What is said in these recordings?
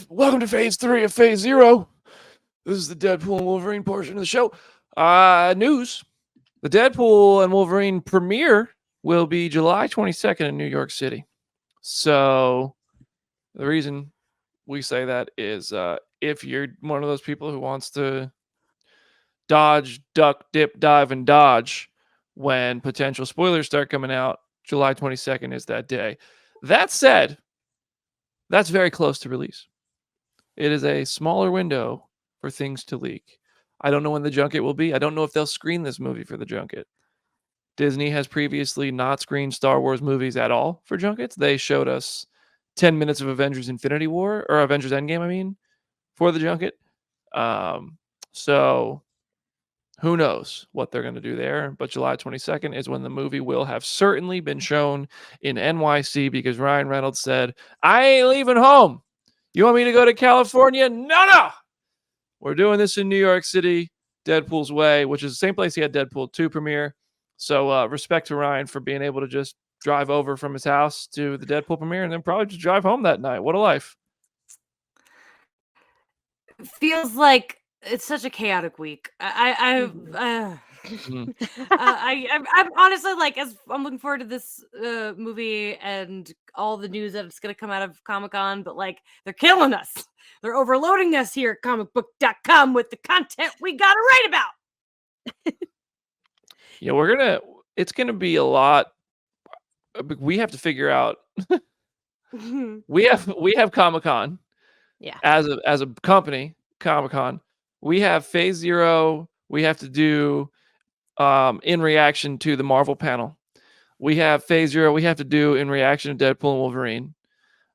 welcome to phase 3 of phase 0. This is the Deadpool and Wolverine portion of the show. News. The Deadpool and Wolverine premiere will be July 22nd in New York City. So the reason we say that is if you're one of those people who wants to dodge, duck, dip, dive, and dodge when potential spoilers start coming out, July 22nd is that day. That said, that's very close to release. It is a smaller window for things to leak. I don't know when the junket will be. I don't know if they'll screen this movie for the junket. Disney has previously not screened Star Wars movies at all for junkets. They showed us 10 minutes of Avengers Infinity War, or Avengers Endgame, I mean, for the junket. So who knows what they're going to do there. But July 22nd is when the movie will have certainly been shown in NYC because Ryan Reynolds said, I ain't leaving home. You want me to go to California? No. We're doing this in New York City, Deadpool's Way, which is the same place he had Deadpool 2 premiere. So respect to Ryan for being able to just drive over from his house to the Deadpool premiere and then probably just drive home that night. What a life. Feels like it's such a chaotic week. I'm honestly like, as I'm looking forward to this movie and all the news that's going to come out of Comic-Con, but like they're killing us. They're overloading us here at comicbook.com with the content we got to write about. Yeah, it's going to be a lot. We have to figure out. we have Comic-Con. Yeah. As a company, Comic-Con, we have Phase 0. We have to do in reaction to the Marvel panel. We have Phase 0. We have to do in reaction to Deadpool and Wolverine.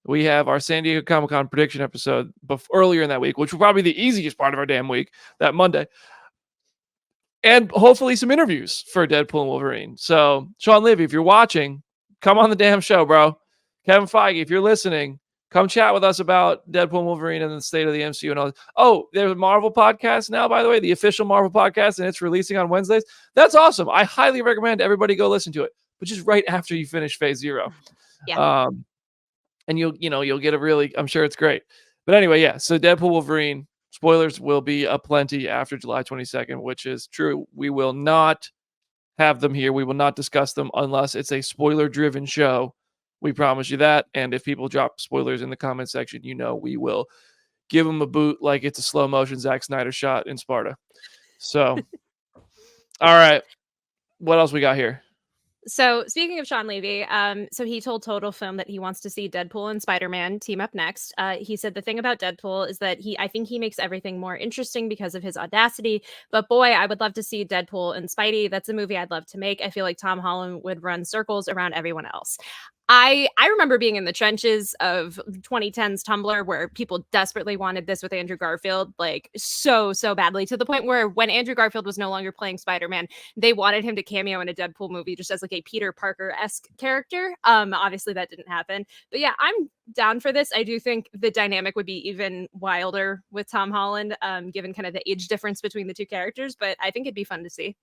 We have our San Diego Comic-Con prediction episode earlier in that week, which will probably be the easiest part of our damn week, that Monday. And hopefully some interviews for Deadpool and Wolverine. So, Shawn Levy, if you're watching, come on the damn show, bro. Kevin Feige, if you're listening, come chat with us about Deadpool and Wolverine and the state of the MCU and all this. Oh, there's a Marvel podcast now, by the way, the official Marvel podcast, and it's releasing on Wednesdays. That's awesome. I highly recommend everybody go listen to it, but just right after you finish Phase 0. Yeah. And you'll get a really, I'm sure it's great. But anyway, yeah. So Deadpool Wolverine spoilers will be aplenty after July 22nd, which is true. We will not have them here. We will not discuss them unless it's a spoiler-driven show. We promise you that. And if people drop spoilers in the comment section, we will give them a boot like it's a slow motion Zack Snyder shot in Sparta. So, all right. What else we got here? So speaking of Shawn Levy, so he told Total Film that he wants to see Deadpool and Spider-Man team up next. He said the thing about Deadpool is that I think he makes everything more interesting because of his audacity. But boy, I would love to see Deadpool and Spidey. That's a movie I'd love to make. I feel like Tom Holland would run circles around everyone else. I remember being in the trenches of 2010s Tumblr where people desperately wanted this with Andrew Garfield, like so badly, to the point where when Andrew Garfield was no longer playing Spider-Man, they wanted him to cameo in a Deadpool movie just as like a Peter Parker-esque character. Obviously that didn't happen. But yeah, I'm down for this. I do think the dynamic would be even wilder with Tom Holland, given kind of the age difference between the two characters, but I think it'd be fun to see.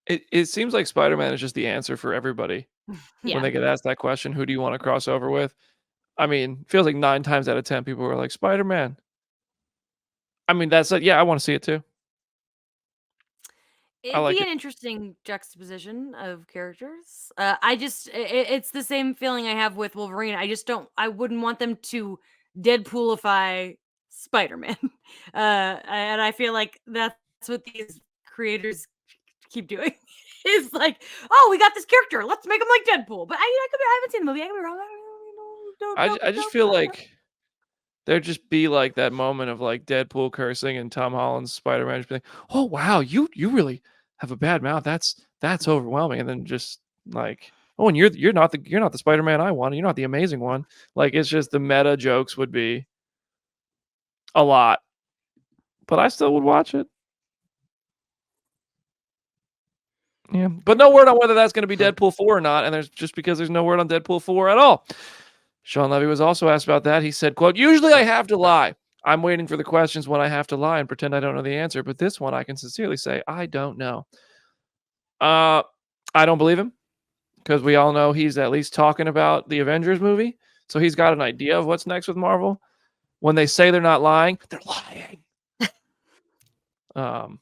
It seems like Spider-Man is just the answer for everybody. When they get asked that question, who do you want to cross over with? I mean, it feels like 9 times out of 10 people are like, Spider-Man. I mean, that's it. Yeah, I want to see it too. It'd be an interesting juxtaposition of characters. It's the same feeling I have with Wolverine. I wouldn't want them to Deadpoolify Spider-Man. And I feel like that's what these creators keep doing. Is like, oh, we got this character, let's make him like Deadpool. But I haven't seen the movie. I could be wrong. I just feel like there'd just be like that moment of like Deadpool cursing and Tom Holland's Spider-Man just being like, oh wow, you really have a bad mouth. That's overwhelming. And then just like, oh, and you're not the Spider-Man I want. You're not the amazing one. Like, it's just the meta jokes would be a lot, but I still would watch it. Yeah, but no word on whether that's going to be Deadpool 4 or not, and there's no word on Deadpool 4 at all. Shawn Levy was also asked about that. He said, quote, usually I have to lie. I'm waiting for the questions when I have to lie and pretend I don't know the answer, but this one I can sincerely say I don't know. I don't believe him, because we all know he's at least talking about the Avengers movie, so he's got an idea of what's next with Marvel. When they say they're not lying, they're lying.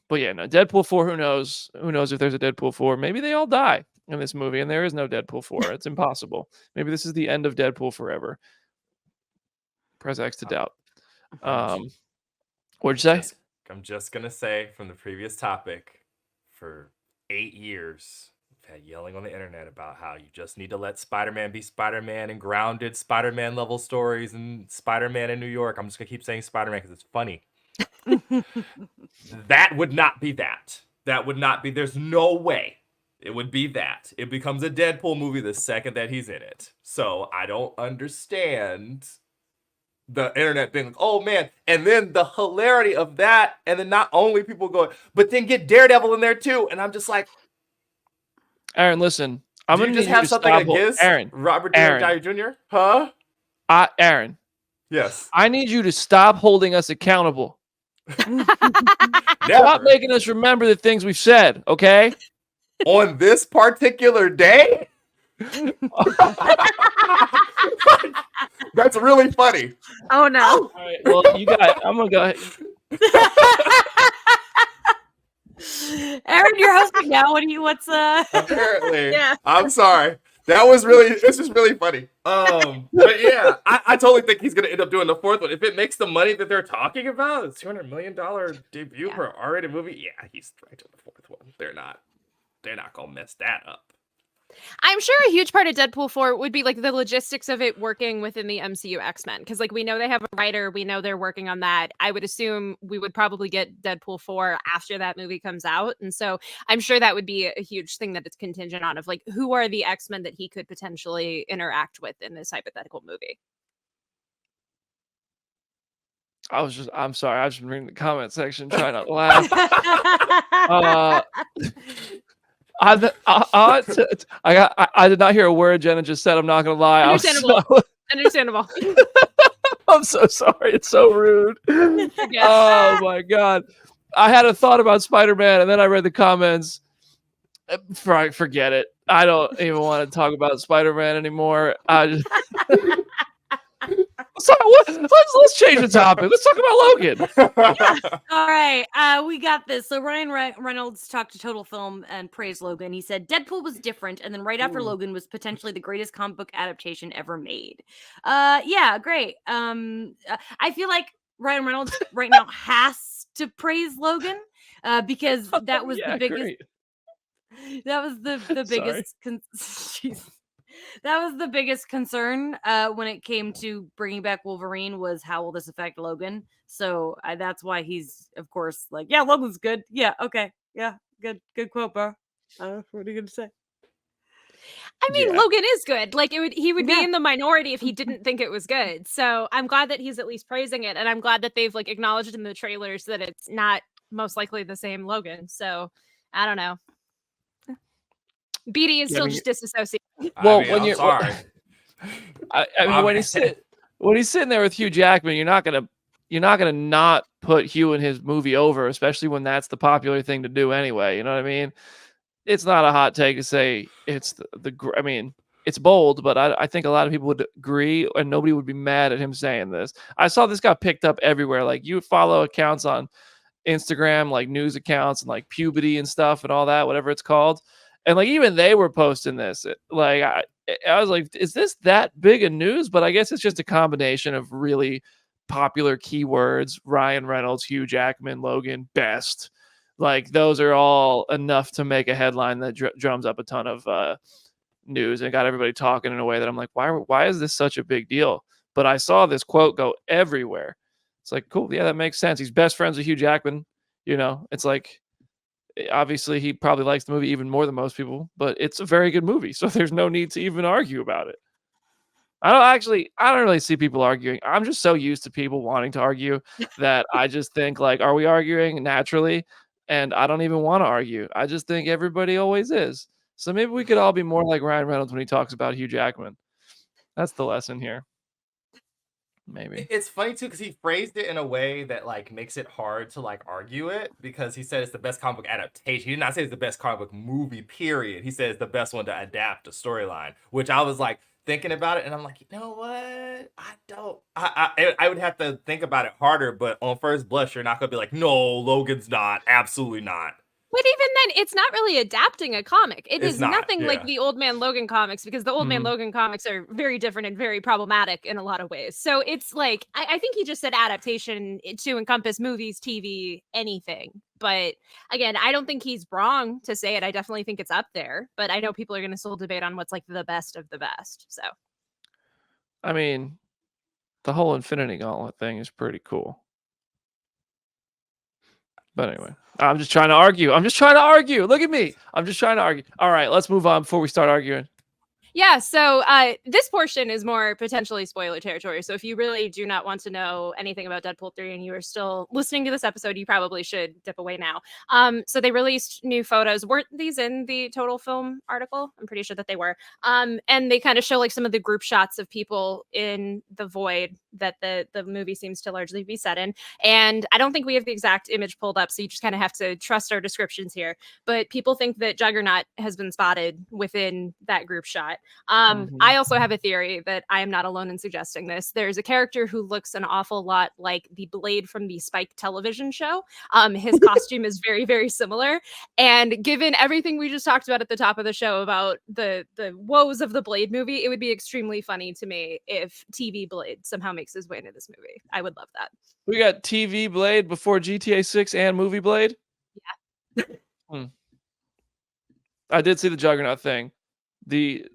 But yeah, no, Deadpool 4, who knows? Who knows if there's a Deadpool 4? Maybe they all die in this movie and there is no Deadpool 4. It's impossible. Maybe this is the end of Deadpool forever. Press X to doubt. What'd you say? I'm just gonna say from the previous topic, for 8 years, I've had yelling on the internet about how you just need to let Spider-Man be Spider-Man and grounded Spider-Man level stories and Spider-Man in New York. I'm just gonna keep saying Spider-Man because it's funny. That would not be that. That would not be. There's no way it would be that. It becomes a Deadpool movie the second that he's in it. So I don't understand the internet being like, oh man, and then the hilarity of that, and then not only people going, but then get Daredevil in there too, and I'm just like, Aaron, listen, I'm do gonna you just need have to something stop against Robert Downey Jr.? Huh? Aaron, Yes. I need you to stop holding us accountable. Never. Stop making us remember the things we've said, okay? On this particular day? That's really funny. Oh no. All right, well, I'm gonna go ahead. Aaron, you're hosting now. What's Apparently. Yeah. I'm sorry. This is really funny. But yeah, I totally think he's gonna end up doing the fourth one. If it makes the money that they're talking about, it's $200 million debut for an R-rated movie. Yeah, he's right to the fourth one. They're not gonna mess that up. I'm sure a huge part of Deadpool 4 would be like the logistics of it working within the MCU X-Men. Because like we know they have a writer, we know they're working on that. I would assume we would probably get Deadpool 4 after that movie comes out. And so I'm sure that would be a huge thing that it's contingent on of like who are the X-Men that he could potentially interact with in this hypothetical movie. I'm sorry, I've just been reading the comment section trying not to laugh. I did not hear a word Jenna just said. I'm not gonna lie. Understandable. I'm so sorry. It's so rude. Oh my god. I had a thought about Spider-Man and then I read the comments. Forget it. I don't even want to talk about Spider-Man anymore. Let's change the topic. Let's talk about Logan. All right, we got this. So Ryan Reynolds talked to Total Film and praised Logan. He said Deadpool was different, and then right after Logan was potentially the greatest comic book adaptation ever made. Yeah, great. I feel like Ryan Reynolds right now has to praise Logan because that was the biggest. Great. That was the biggest. That was the biggest concern when it came to bringing back Wolverine was how will this affect Logan? So that's why he's, of course, like, yeah, Logan's good. Yeah, okay. Yeah, good quote, bro. What are you going to say? I mean, Logan is good. Like he would be in the minority if he didn't think it was good. So I'm glad that he's at least praising it. And I'm glad that they've like acknowledged in the trailers that it's not most likely the same Logan. So I don't know. BD is still just disassociated. Well, I'm sorry. I mean, when he's sitting there with Hugh Jackman, you're not gonna not put Hugh in his movie over, especially when that's the popular thing to do anyway. You know what I mean? It's not a hot take to say it's I mean, it's bold, but I think a lot of people would agree, and nobody would be mad at him saying this. I saw this got picked up everywhere. Like you follow accounts on Instagram, like news accounts and like Puberty and stuff and all that, whatever it's called. And like even they were posting this. Like I was like, is this that big a news? But I guess it's just a combination of really popular keywords: Ryan Reynolds, Hugh Jackman, Logan, best. Like those are all enough to make a headline that drums up a ton of news and got everybody talking in a way that I'm like, why is this such a big deal? But I saw this quote go everywhere. It's like, cool, yeah, that makes sense. He's best friends with Hugh Jackman. You know, it's like, obviously he probably likes the movie even more than most people, but it's a very good movie, so there's no need to even argue about it. I don't really see people arguing. I'm just so used to people wanting to argue that I just think like, are we arguing naturally? And I don't even want to argue. I just think everybody always is. So maybe we could all be more like Ryan Reynolds when he talks about Hugh Jackman. That's the lesson here. Maybe. It's funny too because he phrased it in a way that like makes it hard to like argue it, because he said it's the best comic book adaptation. He did not say it's the best comic book movie, period. He said it's the best one to adapt a storyline, which I was like, thinking about it, and I'm like, you know what? I would have to think about it harder, but on first blush, you're not gonna be like, no, Logan's not. Absolutely not. But even then, it's not really adapting a comic. It It's is not, nothing like yeah. the Old Man Logan comics, because the Old Man Mhm. Logan comics are very different and very problematic in a lot of ways. So it's like, I think he just said adaptation to encompass movies, TV, anything. But again, I don't think he's wrong to say it. I definitely think it's up there. But I know people are going to still debate on what's like the best of the best. So I mean, the whole Infinity Gauntlet thing is pretty cool. But anyway, I'm just trying to argue. Look at me. I'm just trying to argue. All right, let's move on before we start arguing. yeah, so this portion is more potentially spoiler territory. So if you really do not want to know anything about Deadpool 3 and you are still listening to this episode, you probably should dip away now. So they released new photos. Weren't these in the Total Film article? I'm pretty sure that they were. And they kind of show like some of the group shots of people in the void that the movie seems to largely be set in. And I don't think we have the exact image pulled up, so you just kind of have to trust our descriptions here. But people think that Juggernaut has been spotted within that group shot. I also have a theory that I am not alone in suggesting this. There's a character who looks an awful lot like the Blade from the Spike television show. His costume is very, very similar. And given everything we just talked about at the top of the show about the woes of the Blade movie, it would be extremely funny to me if TV Blade somehow makes his way into this movie. I would love that. We got TV Blade before GTA 6 and movie Blade. Yeah. I did see the Juggernaut thing. The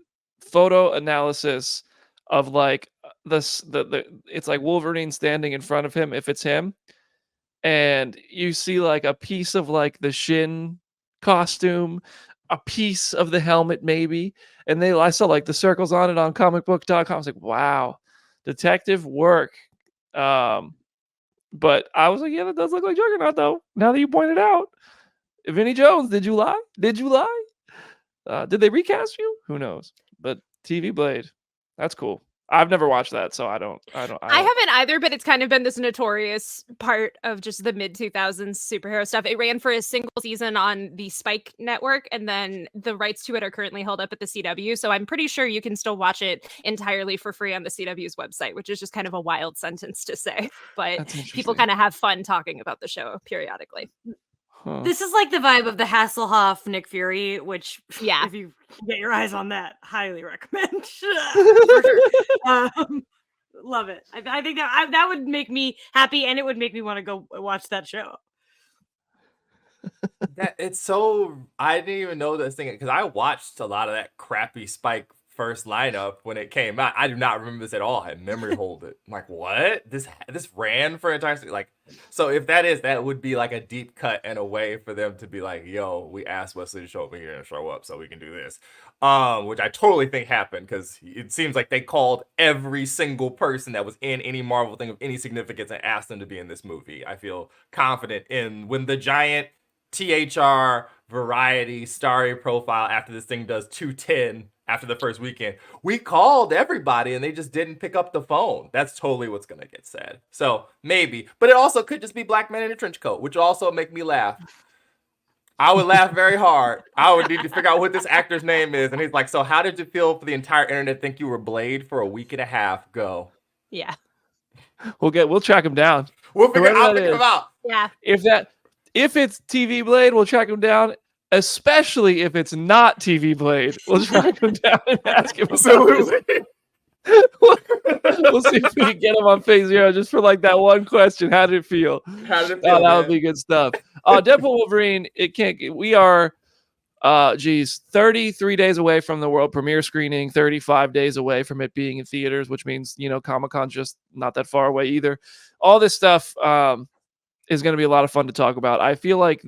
photo analysis of like the it's like Wolverine standing in front of him if it's him, and you see like a piece of like the shin costume, a piece of the helmet maybe, and I saw like the circles on it on comicbook.com. I was like, wow, detective work. But I was like, yeah, that does look like Juggernaut though. Now that you point it out, Vinnie Jones, did you lie? Did they recast you? Who knows? But TV Blade, that's cool. I've never watched that, so I don't. I haven't either, but it's kind of been this notorious part of just the mid 2000s superhero stuff. It ran for a single season on the Spike network, and then the rights to it are currently held up at the CW. So I'm pretty sure you can still watch it entirely for free on the CW's website, which is just kind of a wild sentence to say. But people kind of have fun talking about the show periodically. Huh. This is like the vibe of the Hasselhoff Nick Fury, which, yeah, if you get your eyes on that, highly recommend. For sure. Love it. I think that would make me happy, and it would make me want to go watch that show. It's so, I didn't even know this thing because I watched a lot of that crappy Spike first lineup when it came out. I do not remember this at all. I memory hold it. I'm like, what? This ran for an entire season? Like, so if that would be like a deep cut and a way for them to be like, yo, we asked Wesley to show up here and show up so we can do this. Which I totally think happened because it seems like they called every single person that was in any Marvel thing of any significance and asked them to be in this movie. I feel confident in when the giant THR Variety starry profile after this thing does 210 after the first weekend. We called everybody and they just didn't pick up the phone. That's totally what's going to get said. So maybe, but it also could just be black man in a trench coat, which would also make me laugh. I would laugh very hard. I would need to figure out what this actor's name is. And he's like, so how did you feel for the entire internet think you were Blade for a week and a half? Go. Yeah. We'll track him down. I'll figure him out. Yeah. If it's TV Blade, we'll track him down. Especially if it's not TV Blade, we'll track him down and ask him about it. We'll see if we can get him on Phase Zero just for like that one question. How did it feel? That would be good stuff. Deadpool Wolverine. We are 33 days away from the world premiere screening, 35 days away from it being in theaters, which means Comic-Con's just not that far away either. All this stuff is going to be a lot of fun to talk about. I feel like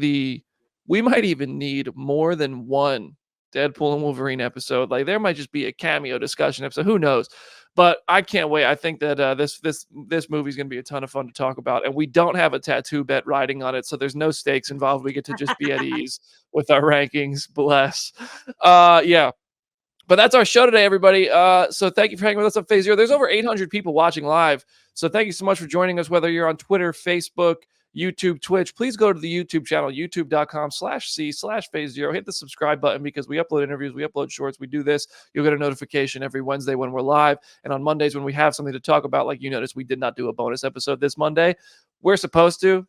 we might even need more than one Deadpool and Wolverine episode. Like there might just be a cameo discussion episode. Who knows? But I can't wait. I think that this movie is going to be a ton of fun to talk about. And we don't have a tattoo bet riding on it, so there's no stakes involved. We get to just be at ease with our rankings. Bless. Yeah. But that's our show today, everybody. So thank you for hanging with us on Phase Zero. There's over 800 people watching live. So thank you so much for joining us, whether you're on Twitter, Facebook, YouTube, Twitch, please go to the YouTube channel, youtube.com/c/phase0. Hit the subscribe button because we upload interviews, we upload shorts, we do this. You'll get a notification every Wednesday when we're live. And on Mondays when we have something to talk about, like you noticed, we did not do a bonus episode this Monday. We're supposed to,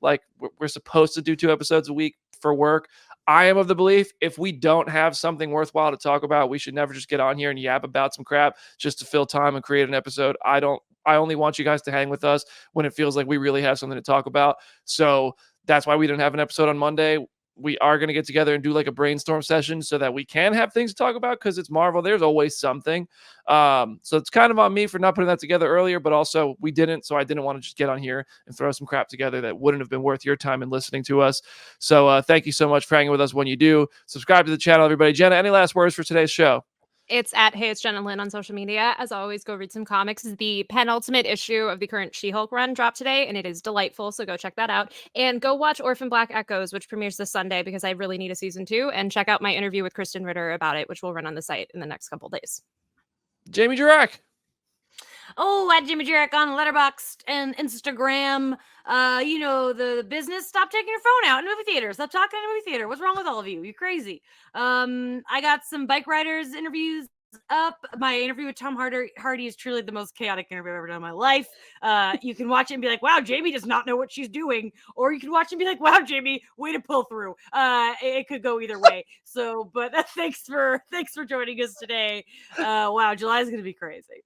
we're supposed to do 2 episodes a week for work. I am of the belief if we don't have something worthwhile to talk about, we should never just get on here and yap about some crap just to fill time and create an episode. I only want you guys to hang with us when it feels like we really have something to talk about. So that's why we didn't have an episode on Monday. We are going to get together and do like a brainstorm session so that we can have things to talk about because it's Marvel. There's always something. So it's kind of on me for not putting that together earlier, but also we didn't. So I didn't want to just get on here and throw some crap together that wouldn't have been worth your time in listening to us. So thank you so much for hanging with us when you do. Subscribe to the channel, everybody. Jenna, any last words for today's show? It's at Hey It's Jenna Lynn on social media. As always, go read some comics. The penultimate issue of the current She-Hulk run dropped today, and it is delightful, so go check that out. And go watch Orphan Black Echoes, which premieres this Sunday, because I really need a season 2, and check out my interview with Kristen Ritter about it, which will run on the site in the next couple days. Jamie Jurek. Oh, at Jimmy Jarek on Letterboxd and Instagram. The business. Stop taking your phone out in movie theaters. Stop talking in a movie theater. What's wrong with all of you? You're crazy. I got some bike riders interviews up. My interview with Tom Hardy is truly the most chaotic interview I've ever done in my life. You can watch it and be like, wow, Jamie does not know what she's doing. Or you can watch it and be like, wow, Jamie, way to pull through. It could go either way. So, but thanks for joining us today. Wow, July is going to be crazy.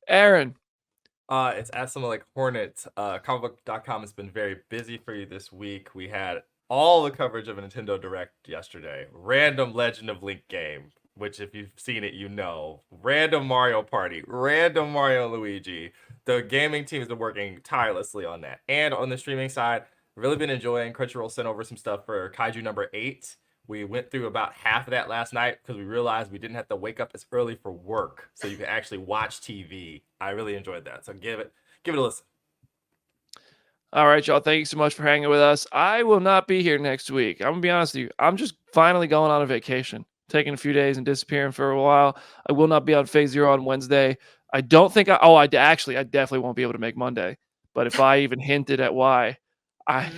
Aaron. It's at someone like Hornet. Comicbook.com has been very busy for you this week. We had all the coverage of a Nintendo Direct yesterday. Random Legend of Link game, which if you've seen it, you know. Random Mario Party. Random Mario and Luigi. The gaming team has been working tirelessly on that. And on the streaming side, really been enjoying. Crunchyroll sent over some stuff for Kaiju number 8. We went through about half of that last night because we realized we didn't have to wake up as early for work, so you can actually watch TV. I really enjoyed that, so give it a listen. All right, y'all. Thank you so much for hanging with us. I will not be here next week. I'm gonna be honest with you. I'm just finally going on a vacation, taking a few days and disappearing for a while. I will not be on Phase Zero on Wednesday. I don't think I definitely won't be able to make Monday. But if I even hinted at why, I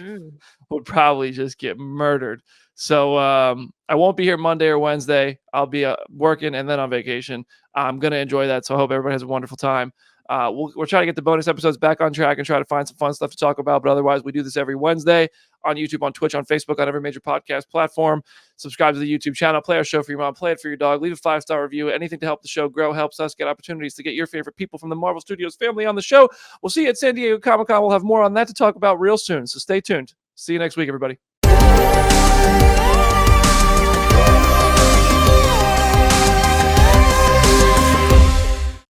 would probably just get murdered. So I won't be here Monday or Wednesday. I'll be working and then on vacation. I'm going to enjoy that. So I hope everybody has a wonderful time. We'll try to get the bonus episodes back on track and try to find some fun stuff to talk about. But otherwise, we do this every Wednesday on YouTube, on Twitch, on Facebook, on every major podcast platform. Subscribe to the YouTube channel. Play our show for your mom. Play it for your dog. Leave a 5-star review. Anything to help the show grow helps us get opportunities to get your favorite people from the Marvel Studios family on the show. We'll see you at San Diego Comic-Con. We'll have more on that to talk about real soon. So stay tuned. See you next week, everybody.